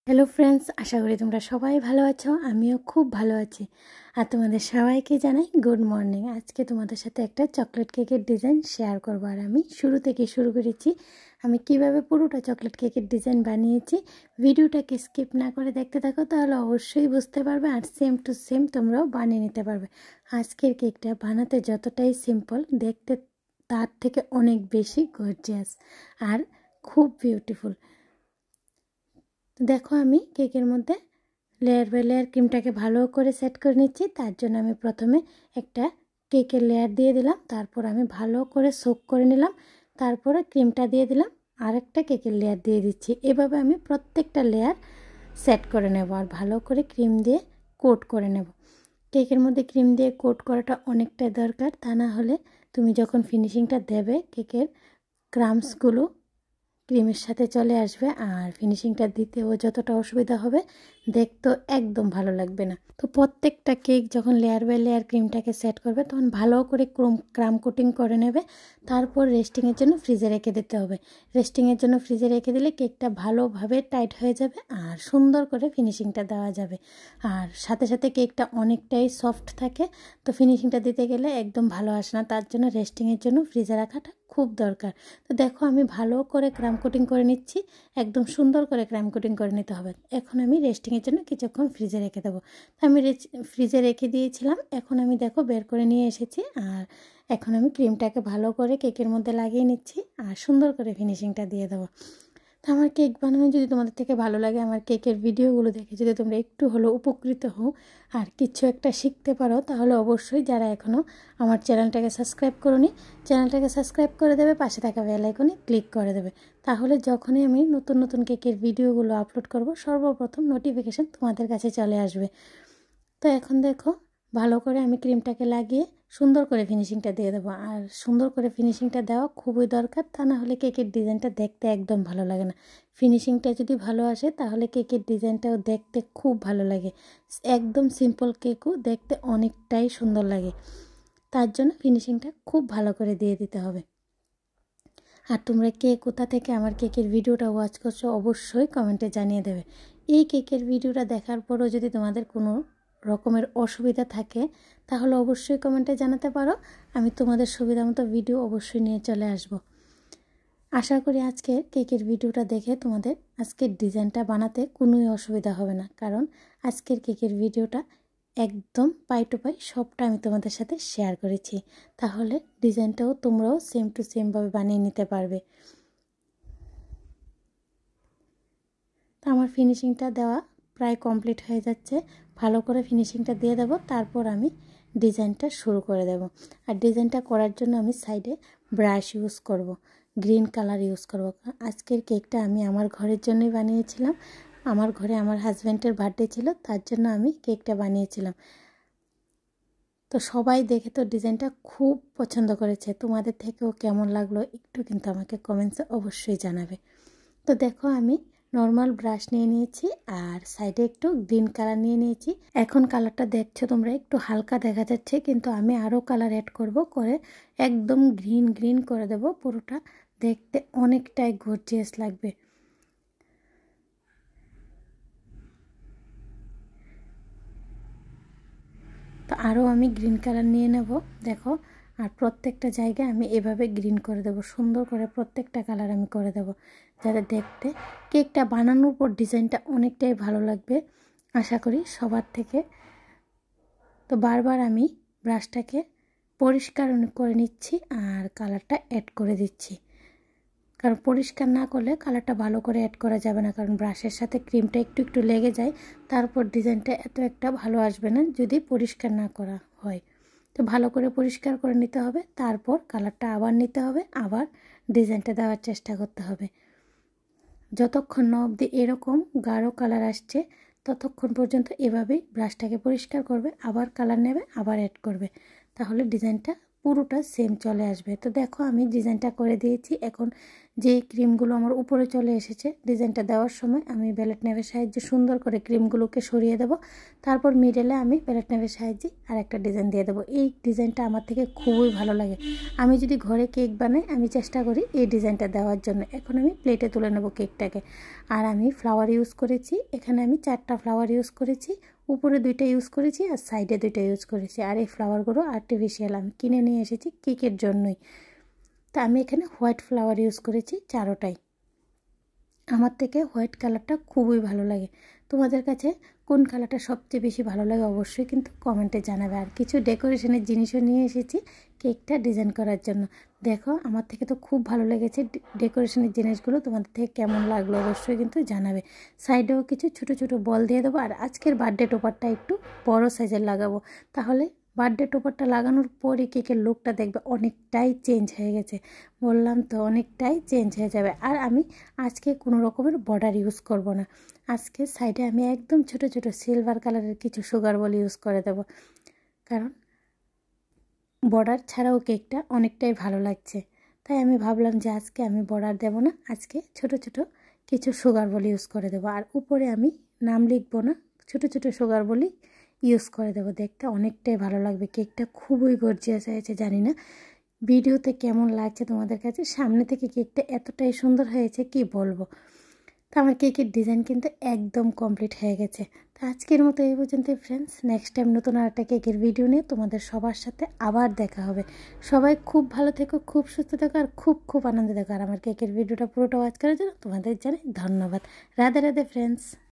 Hello friends, আশা করি তোমরা সবাই ভালো আছো। আমিও খুব ভালো আছি। আর তোমাদের সবাইকে জানাই গুড মর্নিং। আজকে তোমাদের সাথে একটা চকলেট কেকের ডিজাইন শেয়ার করবো। আর আমি শুরু থেকে শুরু করেছি আমি কিভাবে পুরোটা চকলেট কেকের ডিজাইন বানিয়েছি। ভিডিওটাকে স্কিপ না করে দেখতে থাকো, তাহলে অবশ্যই বুঝতে পারবে আর সেম টু সেম তোমরাও বানিয়ে নিতে পারবে। আজকের কেকটা বানাতে যতটাই সিম্পল, দেখতে তার থেকে অনেক বেশি গর্জিয়াস আর খুব বিউটিফুল। দেখো, আমি কেকের মধ্যে লেয়ার বাই লেয়ার ক্রিমটাকে ভালো করে সেট করে নিচ্ছি। তার জন্য আমি প্রথমে একটা কেকের লেয়ার দিয়ে দিলাম, তারপর আমি ভালো করে সোক করে নিলাম, তারপরে ক্রিমটা দিয়ে দিলাম, আরেকটা কেকের লেয়ার দিয়ে দিচ্ছি। এভাবে আমি প্রত্যেকটা লেয়ার সেট করে নেব আর ভালো করে ক্রিম দিয়ে কোট করে নেব। কেকের মধ্যে ক্রিম দিয়ে কোট করাটা অনেকটাই দরকার, তা না হলে তুমি যখন ফিনিশিংটা দেবে কেকের ক্রাম্বসগুলো ক্রিমের সাথে চলে আসবে আর ফিনিশিংটা দিতেও যতটা অসুবিধা হবে, দেখতেও একদম ভালো লাগবে না। তো প্রত্যেকটা কেক যখন লেয়ার বাই লেয়ার ক্রিমটাকে সেট করবে, তখন ভালো করে ক্রাম কোটিং করে নেবে। তারপর রেস্টিংয়ের জন্য ফ্রিজে রেখে দিতে হবে। রেস্টিংয়ের জন্য ফ্রিজে রেখে দিলে কেকটা ভালোভাবে টাইট হয়ে যাবে আর সুন্দর করে ফিনিশিংটা দেওয়া যাবে। আর সাথে সাথে কেকটা অনেকটাই সফট থাকে, তো ফিনিশিংটা দিতে গেলে একদম ভালো আসে না। তার জন্য রেস্টিংয়ের জন্য ফ্রিজে রাখাটা খুব দরকার। তো দেখো, আমি ভালো করে ক্রাম কোটিং করে নিচ্ছি, একদম সুন্দর করে ক্রাম কোটিং করে নিতে হবে। এখন আমি রেস্টিংয়ের জন্য কিছুক্ষণ ফ্রিজে রেখে দেবো। তো আমি ফ্রিজে রেখে দিয়েছিলাম, এখন আমি দেখো বের করে নিয়ে এসেছি। আর এখন আমি ক্রিমটাকে ভালো করে কেকের মধ্যে লাগিয়ে নিচ্ছি আর সুন্দর করে ফিনিশিংটা দিয়ে দেবো। তো আমার কেক বানানো যদি তোমাদের থেকে ভালো লাগে, আমার কেকের ভিডিওগুলো দেখে যদি তোমরা একটু হলেও উপকৃত হও আর কিছু একটা শিখতে পারো, তাহলে অবশ্যই যারা এখনও আমার চ্যানেলটাকে সাবস্ক্রাইব করোনি, চ্যানেলটাকে সাবস্ক্রাইব করে দেবে, পাশে থাকা বেল আইকনে ক্লিক করে দেবে। তাহলে যখনই আমি নতুন নতুন কেকের ভিডিওগুলো আপলোড করব, সর্বপ্রথম নোটিফিকেশান তোমাদের কাছে চলে আসবে। তো এখন দেখো, ভালো করে আমি ক্রিমটাকে লাগিয়ে সুন্দর করে ফিনিশিংটা দিয়ে দেবো। আর সুন্দর করে ফিনিশিংটা দেওয়া খুবই দরকার, তা না হলে কেকের ডিজাইনটা দেখতে একদম ভালো লাগে না। ফিনিশিংটা যদি ভালো আসে, তাহলে কেকের ডিজাইনটাও দেখতে খুব ভালো লাগে। একদম সিম্পল কেকও দেখতে অনেকটাই সুন্দর লাগে। তার জন্য ফিনিশিংটা খুব ভালো করে দিয়ে দিতে হবে। আর তোমরা কে কোথা থেকে আমার কেকের ভিডিওটা ওয়াচ করছো, অবশ্যই কমেন্টে জানিয়ে দেবে। এই কেকের ভিডিওটা দেখার পরও যদি তোমাদের কোনো রকমের অসুবিধা থাকে, তাহলে অবশ্যই কমেন্টে জানাতে পারো। আমি তোমাদের সুবিধা মতো ভিডিও অবশ্যই নিয়ে চলে আসব। আশা করি আজকের কেকের ভিডিওটা দেখে তোমাদের আজকের ডিজাইনটা বানাতে কোনোই অসুবিধা হবে না, কারণ আজকের কেকের ভিডিওটা একদম পাই টু পাই সবটা আমি তোমাদের সাথে শেয়ার করেছি। তাহলে ডিজাইনটাও তোমরাও সেম টু সেমভাবে বানিয়ে নিতে পারবে। তো আমার ফিনিশিংটা দেওয়া প্রায় কমপ্লিট হয়ে যাচ্ছে। ভালো করে ফিনিশিংটা দিয়ে দেব, তারপর আমি ডিজাইনটা শুরু করে দেব। আর ডিজাইনটা করার জন্য আমি সাইডে ব্রাশ ইউজ করব, গ্রিন কালার ইউজ করব। আজকের কেকটা আমি আমার ঘরের জন্যই বানিয়েছিলাম। আমার ঘরে আমার হাজব্যান্ডের বার্থডে ছিল, তার জন্য আমি কেকটা বানিয়েছিলাম। তো সবাই দেখে তো ডিজাইনটা খুব পছন্দ করেছে। তোমাদের থেকেও কেমন লাগলো একটু কিন্তু আমাকে কমেন্টসে অবশ্যই জানাবে। তো দেখো, আমি নর্মাল ব্রাশ নিয়ে নিয়েছি আর সাইডে একটু গ্রিন কালার নিয়ে নিয়েছি। এখন কালারটা দেখছো তোমরা একটু হালকা দেখা যাচ্ছে, কিন্তু আমি আরও কালার অ্যাড করব, করে একদম গ্রিন গ্রিন করে দেব। পুরোটা দেখতে অনেকটাই গর্জিয়াস লাগবে। তো আরও আমি গ্রিন কালার নিয়ে নেব, দেখো। আর প্রত্যেকটা জায়গায় আমি এভাবে গ্রিন করে দেব, সুন্দর করে প্রত্যেকটা কালার আমি করে দেব, যাতে দেখতে কেকটা বানানোর পর ডিজাইনটা অনেকটাই ভালো লাগবে আশা করি সবার থেকে। তো বারবার আমি ব্রাশটাকে পরিষ্কার করে নিচ্ছি আর কালারটা অ্যাড করে দিচ্ছি, কারণ পরিষ্কার না করলে কালারটা ভালো করে অ্যাড করা যাবে না, কারণ ব্রাশের সাথে ক্রিমটা একটু একটু লেগে যায়। তারপর ডিজাইনটা এত একটা ভালো আসবে না যদি পরিষ্কার না করা হয়। তো ভালো করে পরিষ্কার করে নিতে হবে, তারপর কালারটা আবার নিতে হবে, আবার ডিজাইনটা দেওয়ার চেষ্টা করতে হবে। যতক্ষণ না অবধি এরকম গাঢ় কালার আসছে, ততক্ষণ পর্যন্ত এভাবেই ব্রাশটাকে পরিষ্কার করবে, আবার কালার নেবে, আবার অ্যাড করবে, তাহলে ডিজাইনটা পুরোটা সেম চলে আসবে। তো দেখো আমি ডিজাইনটা করে দিয়েছি। এখন যে ক্রিমগুলো আমার উপরে চলে এসেছে ডিজাইনটা দেওয়ার সময় আমি ব্যালেট নাইফের সাহায্যে সুন্দর করে ক্রিমগুলোকে সরিয়ে দেব। তারপর মিডলে আমি ব্যালেট নাইফের সাহায্যে আর একটা ডিজাইন দিয়ে দেবো। এই ডিজাইনটা আমার থেকে খুবই ভালো লাগে। আমি যদি ঘরে কেক বানাই আমি চেষ্টা করি এই ডিজাইনটা দেওয়ার জন্য। এখন আমি প্লেটে তুলে নেব কেকটাকে। আর আমি ফ্লাওয়ার ইউজ করেছি, এখানে আমি 4টা ফ্লাওয়ার ইউজ করেছি, উপরে 2টা ইউজ করেছি আর সাইডে 2টা ইউজ করেছি। আর এই ফ্লাওয়ারগুলো আর্টিফিশিয়াল, আমি কিনে নিয়ে এসেছি কেকের জন্যই। তা আমি এখানে হোয়াইট ফ্লাওয়ার ইউজ করেছি 4টাই। আমার থেকে হোয়াইট কালারটা খুবই ভালো লাগে। তোমাদের কাছে কোন কালারটা সবচেয়ে বেশি ভালো লাগে অবশ্যই কিন্তু কমেন্টে জানাবে। আর কিছু ডেকোরেশনের জিনিসও নিয়ে এসেছি কেকটা ডিজাইন করার জন্য। দেখো আমার থেকে তো খুব ভালো লেগেছে ডেকোরেশনের জিনিসগুলো। তোমাদের থেকে কেমন লাগলো অবশ্যই কিন্তু জানাবে। সাইডেও কিছু ছোট ছোট বল দিয়ে দেবো। আর আজকের বার্থডে টোপারটা একটু বড় সাইজের লাগাবো, তাহলে বার্থডে টোপারটা লাগানোর পরে কেকের লুকটা দেখবে অনেকটাই চেঞ্জ হয়ে গেছে। বললাম তো অনেকটাই চেঞ্জ হয়ে যাবে। আর আমি আজকে কোনো রকমের বর্ডার ইউজ করব না। আজকে সাইডে আমি একদম ছোট ছোট সিলভার কালারের কিছু সুগার বল ইউজ করে দেব, কারণ বর্ডার ছাড়াও কেকটা অনেকটাই ভালো লাগছে। তাই আমি ভাবলাম যে আজকে আমি বর্ডার দেব না, আজকে ছোট ছোট কিছু সুগার বল ইউজ করে দেবো। আর উপরে আমি নাম লিখবো না, ছোট ছোট সুগার বলই ইউজ করে দেবো। দেখতে অনেকটাই ভালো লাগবে। কেকটা খুবই গর্জিয়াস হয়েছে। জানি না ভিডিওতে কেমন লাগছে তোমাদের কাছে, সামনে থেকে কেকটা এতটাই সুন্দর হয়েছে কি বলবো। তো আমার কেকের ডিজাইন কিন্তু একদম কমপ্লিট হয়ে গেছে। তো আজকের মতো এই পর্যন্তই ফ্রেন্ডস। নেক্সট টাইম নতুন আরেকটা কেকের ভিডিও নিয়ে তোমাদের সবার সাথে আবার দেখা হবে। সবাই খুব ভালো থেকো, খুব সুস্থ থেকো আর খুব খুব আনন্দ থেকো। আর আমার কেকের ভিডিওটা পুরোটা ওয়াচ করার জন্য তোমাদের জানাই ধন্যবাদ। রাধে রাধে ফ্রেন্ডস।